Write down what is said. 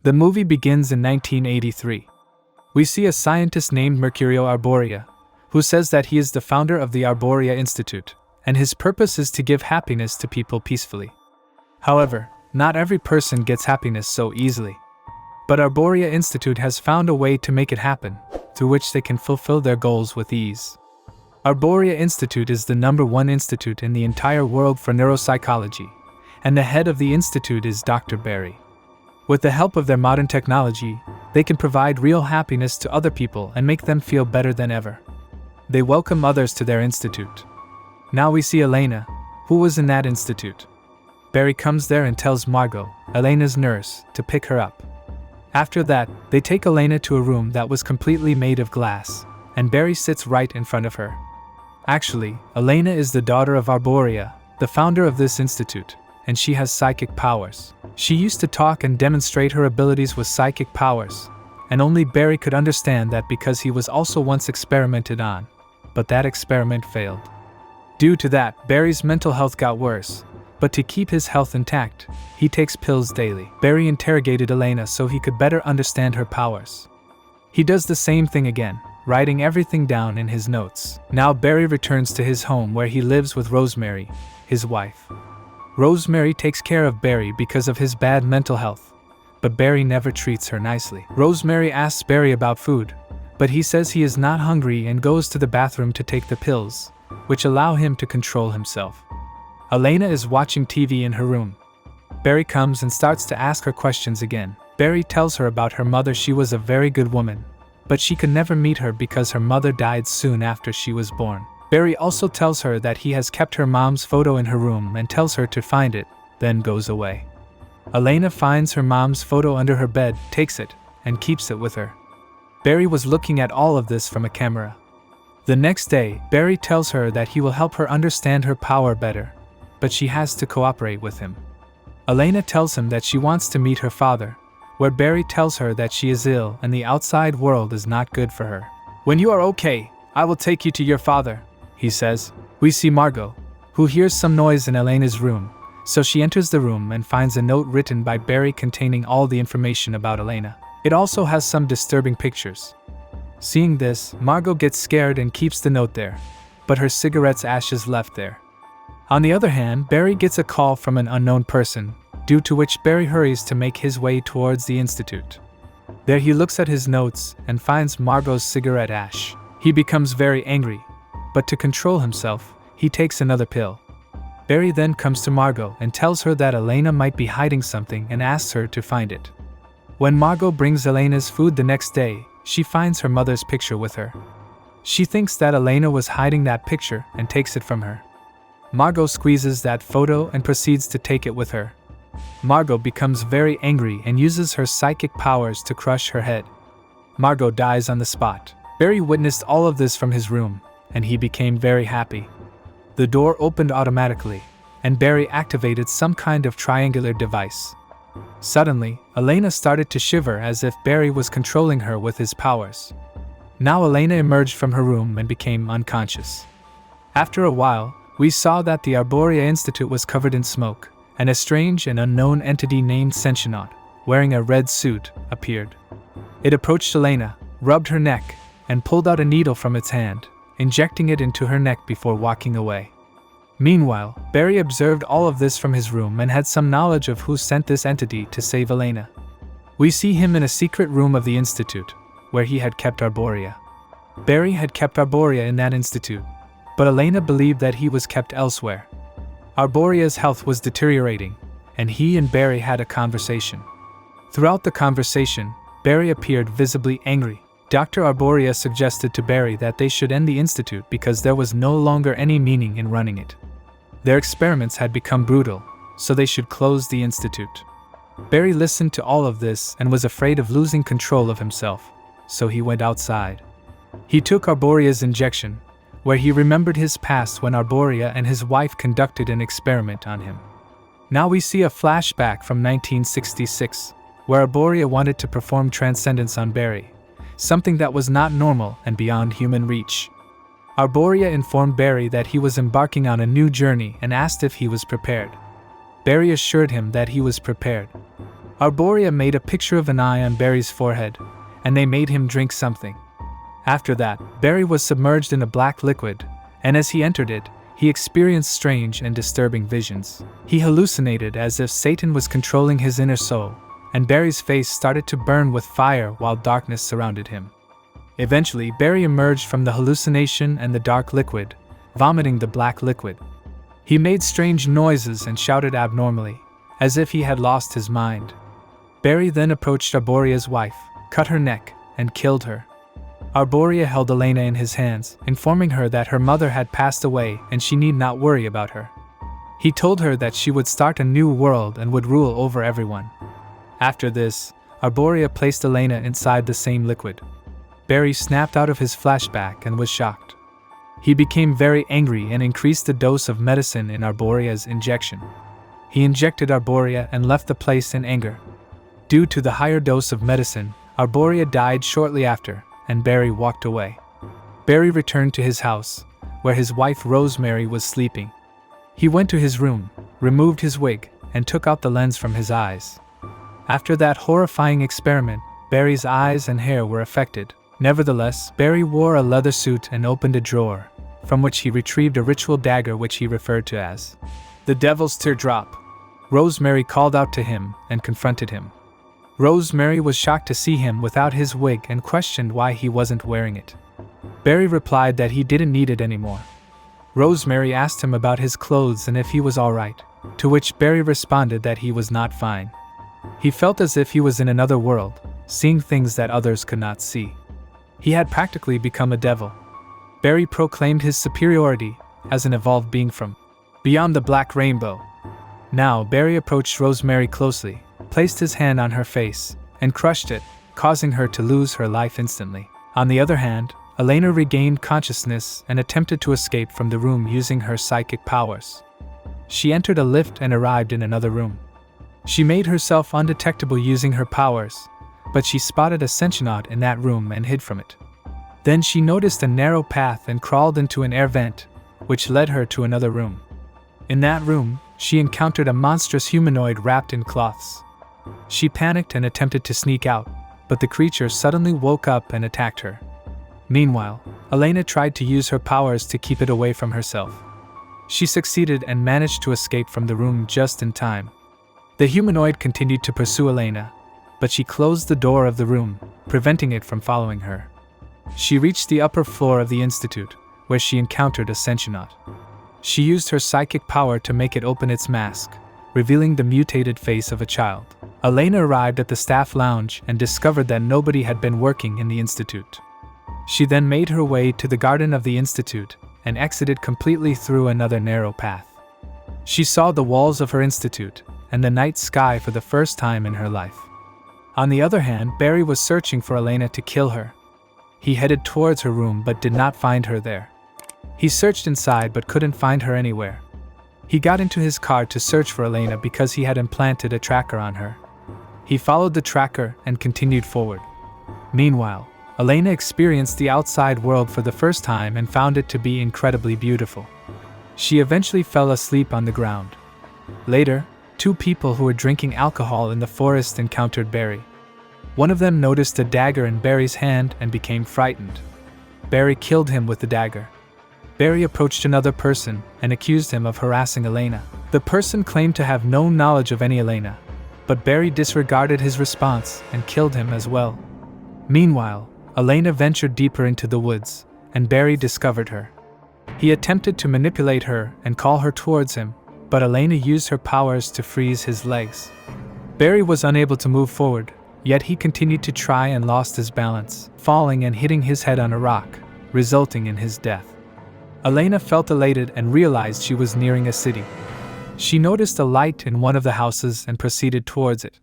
The movie begins in 1983. We see a scientist named Mercurio Arboria, who says that he is the founder of the Arboria Institute, and his purpose is to give happiness to people peacefully. However, not every person gets happiness so easily. But Arboria Institute has found a way to make it happen, through which they can fulfill their goals with ease. Arboria Institute is the #1 institute in the entire world for neuropsychology, and the head of the institute is Dr. Barry. With the help of their modern technology, they can provide real happiness to other people and make them feel better than ever. They welcome others to their institute. Now we see Elena, who was in that institute. Barry comes there and tells Margot, Elena's nurse, to pick her up. After that, they take Elena to a room that was completely made of glass, and Barry sits right in front of her. Actually, Elena is the daughter of Arboria, the founder of this institute, and she has psychic powers. She used to talk and demonstrate her abilities with psychic powers, and only Barry could understand that because he was also once experimented on, but that experiment failed. Due to that, Barry's mental health got worse, but to keep his health intact, he takes pills daily. Barry interrogated Elena so he could better understand her powers. He does the same thing again, writing everything down in his notes. Now Barry returns to his home where he lives with Rosemary, his wife. Rosemary takes care of Barry because of his bad mental health, but Barry never treats her nicely. Rosemary asks Barry about food, but he says he is not hungry and goes to the bathroom to take the pills, which allow him to control himself. Elena is watching TV in her room. Barry comes and starts to ask her questions again. Barry tells her about her mother. She was a very good woman, but she could never meet her because her mother died soon after she was born. Barry also tells her that he has kept her mom's photo in her room and tells her to find it, then goes away. Elena finds her mom's photo under her bed, takes it, and keeps it with her. Barry was looking at all of this from a camera. The next day, Barry tells her that he will help her understand her power better, but she has to cooperate with him. Elena tells him that she wants to meet her father, where Barry tells her that she is ill and the outside world is not good for her. When you are okay, I will take you to your father, he says. We see Margot, who hears some noise in Elena's room, so she enters the room and finds a note written by Barry containing all the information about Elena. It also has some disturbing pictures. Seeing this, Margot gets scared and keeps the note there, but her cigarette's ashes left there. On the other hand, Barry gets a call from an unknown person, due to which Barry hurries to make his way towards the institute. There he looks at his notes and finds Margot's cigarette ash. He becomes very angry, but to control himself, he takes another pill. Barry then comes to Margot and tells her that Elena might be hiding something and asks her to find it. When Margot brings Elena's food the next day, she finds her mother's picture with her. She thinks that Elena was hiding that picture and takes it from her. Margot squeezes that photo and proceeds to take it with her. Margot becomes very angry and uses her psychic powers to crush her head. Margot dies on the spot. Barry witnessed all of this from his room, and he became very happy. The door opened automatically, and Barry activated some kind of triangular device. Suddenly, Elena started to shiver as if Barry was controlling her with his powers. Now Elena emerged from her room and became unconscious. After a while, we saw that the Arboria Institute was covered in smoke, and a strange and unknown entity named Sentient, wearing a red suit, appeared. It approached Elena, rubbed her neck, and pulled out a needle from its hand, injecting it into her neck before walking away. Meanwhile, Barry observed all of this from his room and had some knowledge of who sent this entity to save Elena. We see him in a secret room of the institute, where he had kept Arboria. Barry had kept Arboria in that institute, but Elena believed that he was kept elsewhere. Arboria's health was deteriorating, and he and Barry had a conversation. Throughout the conversation, Barry appeared visibly angry. Dr. Arboria suggested to Barry that they should end the institute because there was no longer any meaning in running it. Their experiments had become brutal, so they should close the institute. Barry listened to all of this and was afraid of losing control of himself, so he went outside. He took Arboria's injection, where he remembered his past when Arboria and his wife conducted an experiment on him. Now we see a flashback from 1966, where Arboria wanted to perform transcendence on Barry, something that was not normal and beyond human reach. Arboria informed Barry that he was embarking on a new journey and asked if he was prepared. Barry assured him that he was prepared. Arboria made a picture of an eye on Barry's forehead, and they made him drink something. After that, Barry was submerged in a black liquid, and as he entered it, he experienced strange and disturbing visions. He hallucinated as if Satan was controlling his inner soul, and Barry's face started to burn with fire while darkness surrounded him. Eventually, Barry emerged from the hallucination and the dark liquid, vomiting the black liquid. He made strange noises and shouted abnormally, as if he had lost his mind. Barry then approached Arboria's wife, cut her neck, and killed her. Arboria held Elena in his hands, informing her that her mother had passed away and she need not worry about her. He told her that she would start a new world and would rule over everyone. After this, Arboria placed Elena inside the same liquid. Barry snapped out of his flashback and was shocked. He became very angry and increased the dose of medicine in Arboria's injection. He injected Arboria and left the place in anger. Due to the higher dose of medicine, Arboria died shortly after, and Barry walked away. Barry returned to his house, where his wife Rosemary was sleeping. He went to his room, removed his wig, and took out the lens from his eyes. After that horrifying experiment, Barry's eyes and hair were affected. Nevertheless, Barry wore a leather suit and opened a drawer, from which he retrieved a ritual dagger which he referred to as the Devil's Teardrop. Rosemary called out to him and confronted him. Rosemary was shocked to see him without his wig and questioned why he wasn't wearing it. Barry replied that he didn't need it anymore. Rosemary asked him about his clothes and if he was alright, to which Barry responded that he was not fine. He felt as if he was in another world, seeing things that others could not see. He had practically become a devil. Barry proclaimed his superiority as an evolved being from beyond the black rainbow. Now Barry approached Rosemary closely, placed his hand on her face, and crushed it, causing her to lose her life instantly. On the other hand, Elena regained consciousness and attempted to escape from the room using her psychic powers. She entered a lift and arrived in another room. She made herself undetectable using her powers, but she spotted a sentient in that room and hid from it. Then she noticed a narrow path and crawled into an air vent, which led her to another room. In that room, she encountered a monstrous humanoid wrapped in cloths. She panicked and attempted to sneak out, but the creature suddenly woke up and attacked her. Meanwhile, Elena tried to use her powers to keep it away from herself. She succeeded and managed to escape from the room just in time. The humanoid continued to pursue Elena, but she closed the door of the room, preventing it from following her. She reached the upper floor of the institute, where she encountered a sentient. She used her psychic power to make it open its mask, revealing the mutated face of a child. Elena arrived at the staff lounge and discovered that nobody had been working in the institute. She then made her way to the garden of the institute and exited completely through another narrow path. She saw the walls of her institute and the night sky for the first time in her life. On the other hand, Barry was searching for Elena to kill her. He headed towards her room but did not find her there. He searched inside but couldn't find her anywhere. He got into his car to search for Elena because he had implanted a tracker on her. He followed the tracker and continued forward. Meanwhile, Elena experienced the outside world for the first time and found it to be incredibly beautiful. She eventually fell asleep on the ground. Later, two people who were drinking alcohol in the forest encountered Barry. One of them noticed a dagger in Barry's hand and became frightened. Barry killed him with the dagger. Barry approached another person and accused him of harassing Elena. The person claimed to have no knowledge of any Elena, but Barry disregarded his response and killed him as well. Meanwhile, Elena ventured deeper into the woods, and Barry discovered her. He attempted to manipulate her and call her towards him, but Elena used her powers to freeze his legs. Barry was unable to move forward, yet he continued to try and lost his balance, falling and hitting his head on a rock, resulting in his death. Elena felt elated and realized she was nearing a city. She noticed a light in one of the houses and proceeded towards it.